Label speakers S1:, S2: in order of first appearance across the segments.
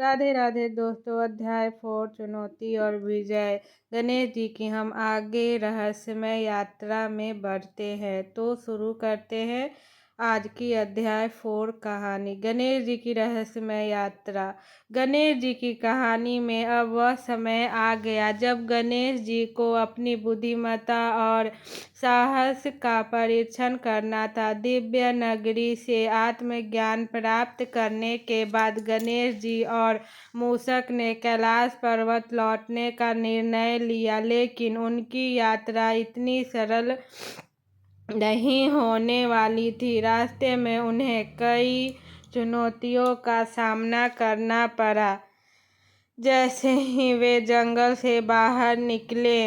S1: राधे राधे दोस्तों। अध्याय 4 चुनौती और विजय। गणेश जी की हम आगे रहस्यमय यात्रा में बढ़ते हैं तो शुरू करते हैं आज की अध्याय 4 कहानी। गणेश जी की रहस्यमय यात्रा। गणेश जी की कहानी में अब वह समय आ गया जब गणेश जी को अपनी बुद्धिमत्ता और साहस का परीक्षण करना था। दिव्य नगरी से आत्मज्ञान प्राप्त करने के बाद गणेश जी और मूषक ने कैलाश पर्वत लौटने का निर्णय लिया, लेकिन उनकी यात्रा इतनी सरल नहीं होने वाली थी। रास्ते में उन्हें कई चुनौतियों का सामना करना पड़ा। जैसे ही वे जंगल से बाहर निकले,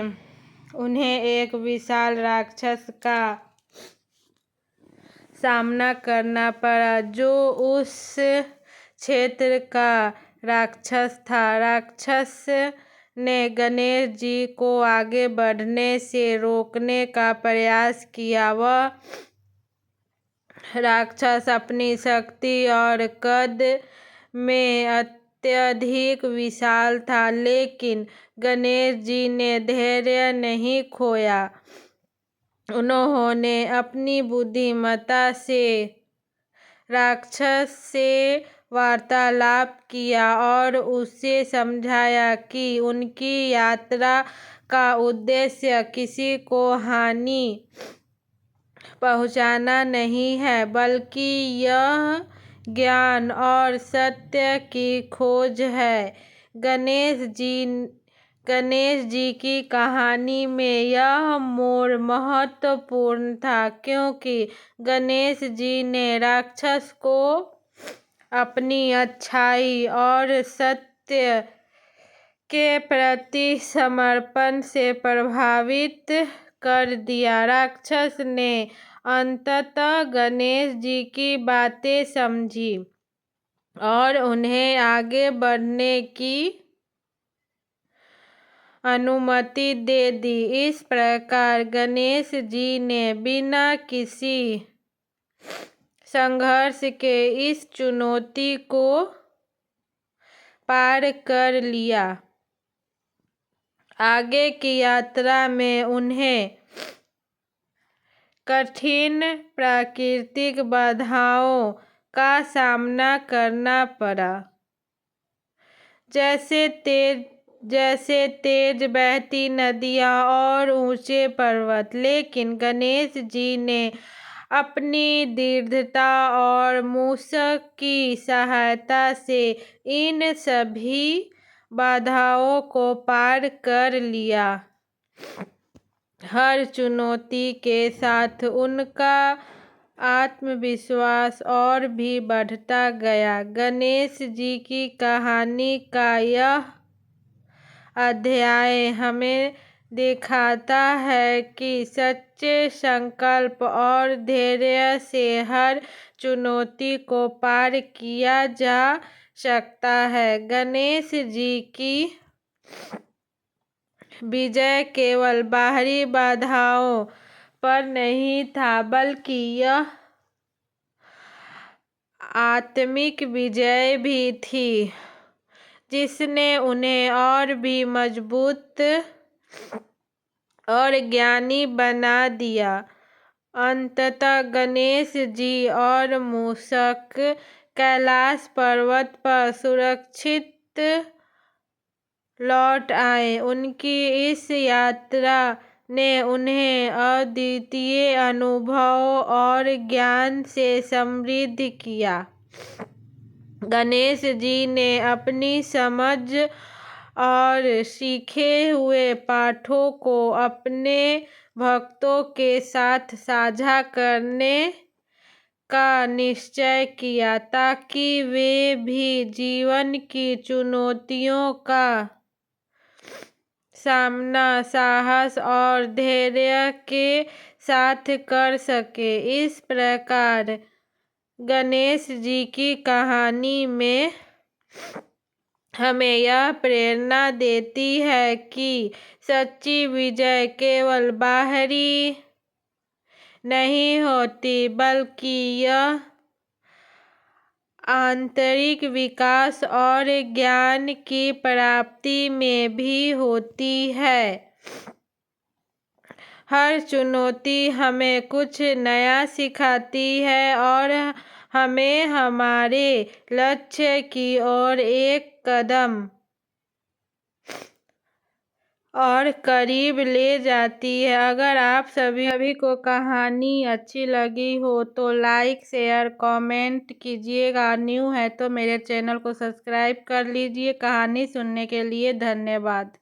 S1: उन्हें एक विशाल राक्षस का सामना करना पड़ा जो उस क्षेत्र का राक्षस था। राक्षस ने गणेश जी को आगे बढ़ने से रोकने का प्रयास किया। वह राक्षस अपनी शक्ति और कद में अत्यधिक विशाल था, लेकिन गणेश जी ने धैर्य नहीं खोया। उन्होंने अपनी बुद्धिमत्ता से राक्षस से वार्तालाप किया और उसे समझाया कि उनकी यात्रा का उद्देश्य किसी को हानि पहुंचाना नहीं है, बल्कि यह ज्ञान और सत्य की खोज है। गणेश जी की कहानी में यह मोड़ महत्वपूर्ण था क्योंकि गणेश जी ने राक्षस को अपनी अच्छाई और सत्य के प्रति समर्पण से प्रभावित कर दिया। राक्षस ने अंततः गणेश जी की बातें समझी और उन्हें आगे बढ़ने की अनुमति दे दी। इस प्रकार गणेश जी ने बिना किसी संघर्ष के इस चुनौती को पार कर लिया। आगे की यात्रा में उन्हें कठिन प्राकृतिक बाधाओं का सामना करना पड़ा, जैसे तेज बहती नदियां और ऊंचे पर्वत। लेकिन गणेश जी ने अपनी दृढ़ता और मूषक की सहायता से इन सभी बाधाओं को पार कर लिया। हर चुनौती के साथ उनका आत्मविश्वास और भी बढ़ता गया। गणेश जी की कहानी का यह अध्याय हमें दिखाता है कि सच्चे संकल्प और धैर्य से हर चुनौती को पार किया जा सकता है। गणेश जी की विजय केवल बाहरी बाधाओं पर नहीं था, बल्कि यह आत्मिक विजय भी थी जिसने उन्हें और भी मजबूत और ज्ञानी बना दिया। अंततः गणेश जी और मूषक कैलाश पर्वत पर सुरक्षित लौट आए। उनकी इस यात्रा ने उन्हें अद्वितीय अनुभव और ज्ञान से समृद्ध किया। गणेश जी ने अपनी समझ और सीखे हुए पाठों को अपने भक्तों के साथ साझा करने का निश्चय किया, ताकि वे भी जीवन की चुनौतियों का सामना साहस और धैर्य के साथ कर सके। इस प्रकार गणेश जी की कहानी में हमें यह प्रेरणा देती है कि सच्ची विजय केवल बाहरी नहीं होती, बल्कि यह आंतरिक विकास और ज्ञान की प्राप्ति में भी होती है। हर चुनौती हमें कुछ नया सिखाती है और हमें हमारे लक्ष्य की ओर एक कदम और करीब ले जाती है। अगर आप सभी को कहानी अच्छी लगी हो तो लाइक, शेयर, कमेंट कीजिएगा। न्यू है तो मेरे चैनल को सब्सक्राइब कर लीजिए। कहानी सुनने के लिए धन्यवाद।